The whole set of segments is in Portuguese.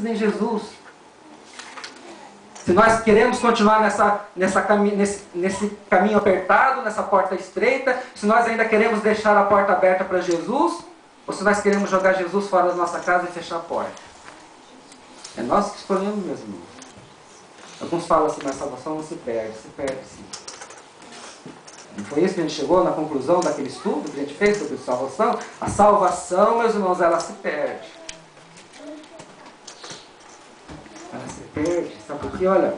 felizes em Jesus. Se nós queremos continuar nesse caminho apertado, nessa porta estreita, se nós ainda queremos deixar a porta aberta para Jesus, ou se nós queremos jogar Jesus fora da nossa casa e fechar a porta. É nós que escolhemos, meus irmãos. Alguns falam assim, mas a salvação não se perde sim. Não foi isso que a gente chegou na conclusão daquele estudo que a gente fez sobre salvação? A salvação, meus irmãos, ela se perde. Ela se perde. Sabe por quê? Olha,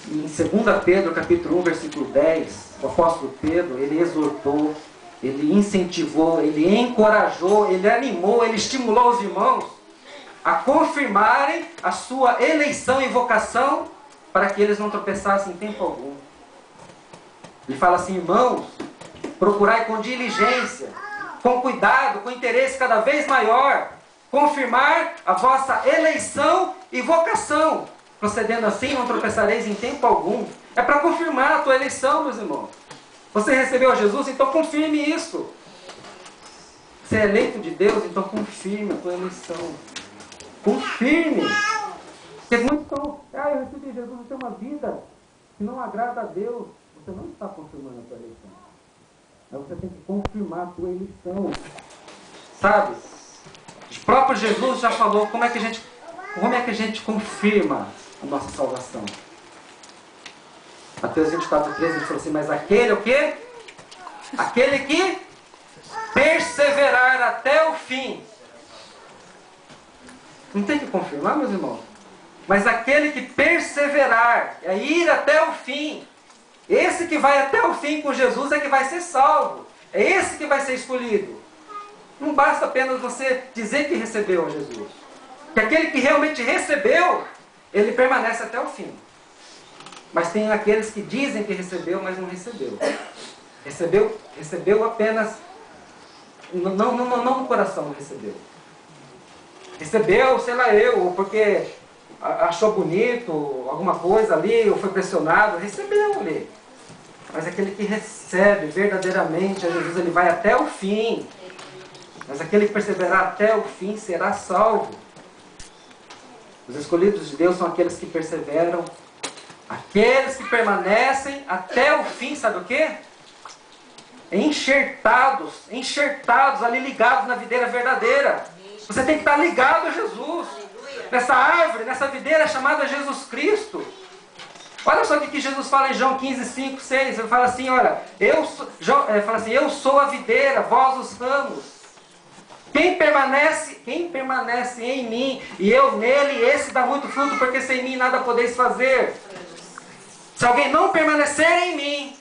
em 2 Pedro, capítulo 1, versículo 10, o apóstolo Pedro, ele exortou, ele incentivou, ele encorajou, ele animou, ele estimulou os irmãos a confirmarem a sua eleição e vocação para que eles não tropeçassem em tempo algum. Ele fala assim, irmãos, procurai com diligência, com cuidado, com interesse cada vez maior, confirmar a vossa eleição e vocação. Procedendo assim, não tropeçareis em tempo algum. É para confirmar a tua eleição, meus irmãos. Você recebeu a Jesus, então confirme isso. Você é eleito de Deus, então confirme a tua eleição. Confirme. Porque muitos estão, eu recebi Jesus, eu tenho uma vida que não agrada a Deus. Você não está confirmando a tua eleição. Mas você tem que confirmar a tua eleição. Sabe? O próprio Jesus já falou como é que a gente confirma a nossa salvação. Mateus 24, 13, ele falou assim, mas aquele o quê? Aquele que perseverar até o fim. Não tem que confirmar, meus irmãos? Mas aquele que perseverar, é ir até o fim. Esse que vai até o fim com Jesus é que vai ser salvo. É esse que vai ser escolhido. Não basta apenas você dizer que recebeu a Jesus. Que aquele que realmente recebeu, ele permanece até o fim. Mas tem aqueles que dizem que recebeu, mas não recebeu. Recebeu apenas... Não no coração recebeu. Recebeu, sei lá ou porque achou bonito alguma coisa ali, ou foi pressionado, recebeu ali. Mas aquele que recebe verdadeiramente a Jesus, ele vai até o fim. Mas aquele que perseverar até o fim será salvo. Os escolhidos de Deus são aqueles que perseveram, aqueles que permanecem até o fim, sabe o quê? Enxertados ali, ligados na videira verdadeira. Você tem que estar ligado a Jesus. Nessa árvore, nessa videira chamada Jesus Cristo. Olha só o que Jesus fala em João 15, 5, 6. Ele fala assim, olha, eu sou a videira, vós os ramos. Quem permanece em mim e eu nele, esse dá muito fruto, porque sem mim nada podeis fazer. Se alguém não permanecer em mim,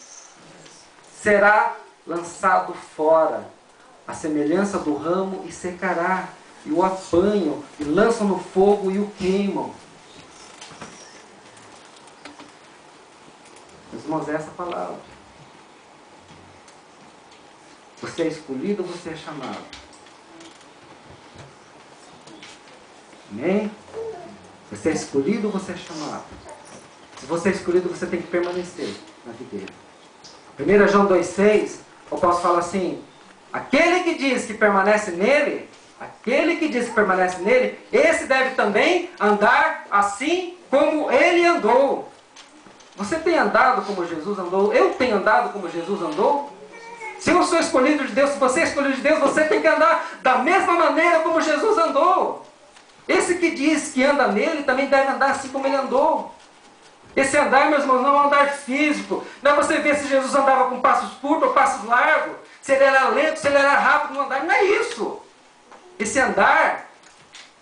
será lançado fora, a semelhança do ramo, e secará. E o apanham, e lançam no fogo e o queimam. Meus irmãos, é essa palavra. Você é escolhido, você é chamado. Amém? Você é escolhido, você é chamado. Se você é escolhido, você tem que permanecer na videira. 1 João 2,6, o apóstolo fala assim, aquele que diz que permanece nele, esse deve também andar assim como ele andou. Você tem andado como Jesus andou? Eu tenho andado como Jesus andou? Se eu sou escolhido de Deus, se você é escolhido de Deus, você tem que andar da mesma maneira como Jesus andou. Esse que diz que anda nele, também deve andar assim como ele andou. Esse andar, meus irmãos, não é um andar físico. Não é você ver se Jesus andava com passos curtos ou passos largos, se ele era lento, se ele era rápido no andar. Não é isso. Esse andar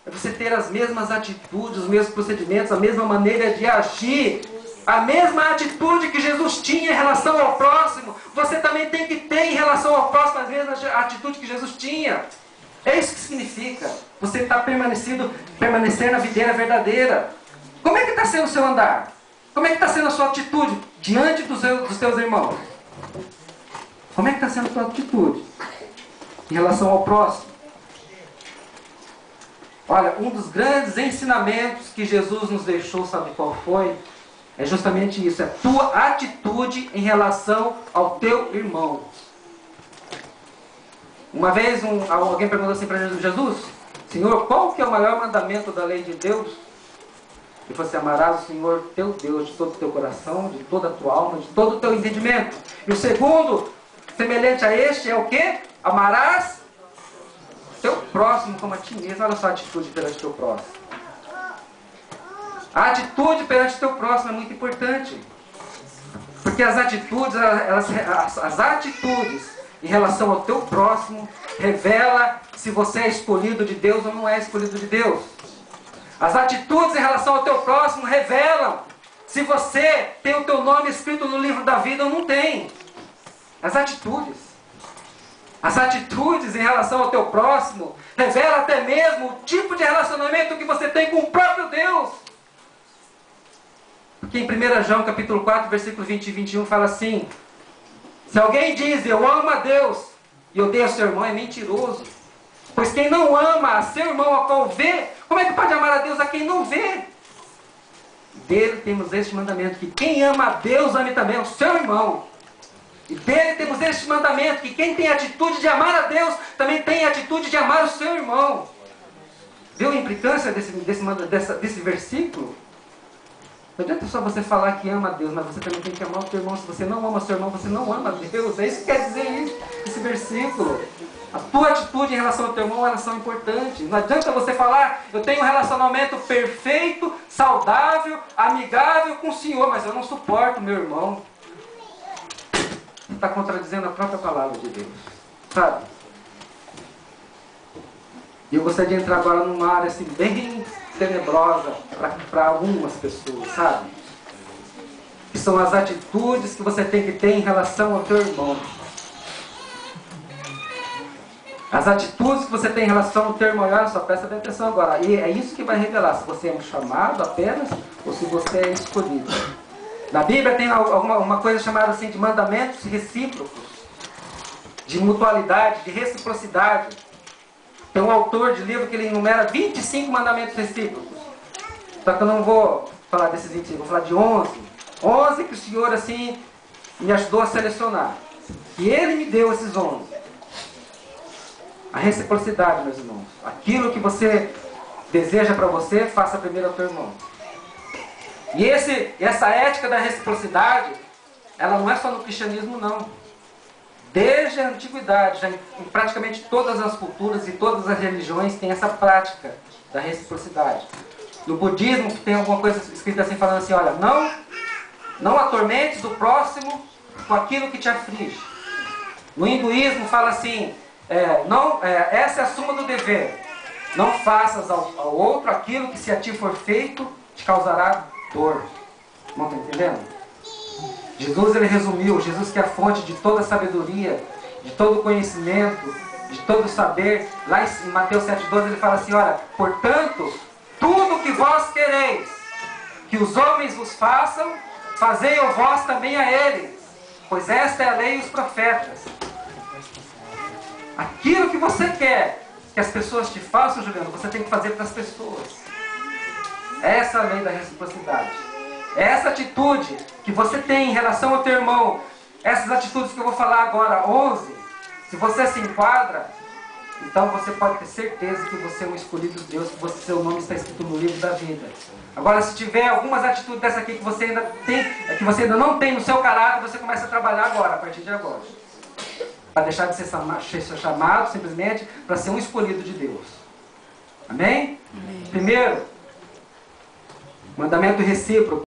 é você ter as mesmas atitudes, os mesmos procedimentos, a mesma maneira de agir. A mesma atitude que Jesus tinha em relação ao próximo, você também tem que ter em relação ao próximo a mesma atitude que Jesus tinha. É isso que significa. Você está permanecer na videira verdadeira. Como é que está sendo o seu andar? Como é que está sendo a sua atitude diante dos teus irmãos? Como é que está sendo a sua atitude em relação ao próximo? Olha, um dos grandes ensinamentos que Jesus nos deixou, sabe qual foi? É justamente isso, é a tua atitude em relação ao teu irmão. Uma vez alguém perguntou assim para Jesus, Senhor, qual que é o maior mandamento da lei de Deus? Ele falou assim, amarás o Senhor teu Deus de todo o teu coração, de toda a tua alma, de todo o teu entendimento. E o segundo, semelhante a este, é o quê? Amarás teu próximo como a ti mesmo. Olha só a atitude perante teu próximo. A atitude perante teu próximo é muito importante. Porque as atitudes, as atitudes em relação ao teu próximo revela se você é escolhido de Deus ou não é escolhido de Deus. As atitudes em relação ao teu próximo revelam se você tem o teu nome escrito no livro da vida ou não tem. As atitudes. As atitudes em relação ao teu próximo revelam até mesmo o tipo de relacionamento que você tem com o próprio Deus. Porque em 1 João capítulo 4, versículo 20 e 21 fala assim: se alguém diz eu amo a Deus e odeio seu irmão, é mentiroso. Pois quem não ama a seu irmão a qual vê, como é que pode amar a Deus a quem não vê? Dele temos este mandamento, que quem ama a Deus ame também o seu irmão. E dele temos este mandamento, que quem tem a atitude de amar a Deus, também tem a atitude de amar o seu irmão. Viu a implicância desse versículo? Não adianta só você falar que ama a Deus, mas você também tem que amar o teu irmão. Se você não ama o seu irmão, você não ama a Deus. É isso que quer dizer isso, esse versículo. A tua atitude em relação ao teu irmão, elas são importantes. Não adianta você falar, eu tenho um relacionamento perfeito, saudável, amigável com o Senhor, mas eu não suporto o meu irmão. Está contradizendo a própria palavra de Deus. Sabe? E eu gostaria de entrar agora numa área assim, bem tenebrosa para algumas pessoas, sabe? Que são as atitudes que você tem que ter em relação ao teu irmão. As atitudes que você tem em relação ao teu irmão. Olha só, presta bem atenção agora. E é isso que vai revelar se você é um chamado apenas ou se você é escolhido. Na Bíblia tem uma coisa chamada assim de mandamentos recíprocos, de mutualidade, de reciprocidade. Tem um autor de livro que ele enumera 25 mandamentos recíprocos. Só que eu não vou falar desses 25, vou falar de 11. 11 que o Senhor assim me ajudou a selecionar. E Ele me deu esses 11. A reciprocidade, meus irmãos. Aquilo que você deseja para você, faça primeiro ao teu irmão. E essa ética da reciprocidade, ela não é só no cristianismo, não. Desde a antiguidade, já em praticamente todas as culturas e todas as religiões tem essa prática da reciprocidade. No budismo tem alguma coisa escrita assim, falando assim, olha, não atormentes o próximo com aquilo que te aflige. No hinduísmo fala assim, essa é a suma do dever. Não faças ao outro aquilo que se a ti for feito, te causará dor. Não está entendendo? Jesus, ele resumiu, Jesus que é a fonte de toda sabedoria, de todo conhecimento, de todo saber. Lá em Mateus 7,12 ele fala assim, olha, portanto, tudo que vós quereis que os homens vos façam, fazei-o vós também a eles, pois esta é a lei e os profetas. Aquilo que você quer que as pessoas te façam, Juliano, você tem que fazer para as pessoas. Essa é a lei da reciprocidade. Essa atitude que você tem em relação ao teu irmão, essas atitudes que eu vou falar agora, 11, se você se enquadra, então você pode ter certeza que você é um escolhido de Deus, que seu nome está escrito no livro da vida. Agora, se tiver algumas atitudes dessa aqui que você ainda tem, que você ainda não tem no seu caráter, você começa a trabalhar agora, a partir de agora. Para deixar de ser chamado simplesmente para ser um escolhido de Deus. Amém? Amém. Primeiro, mandamento recíproco.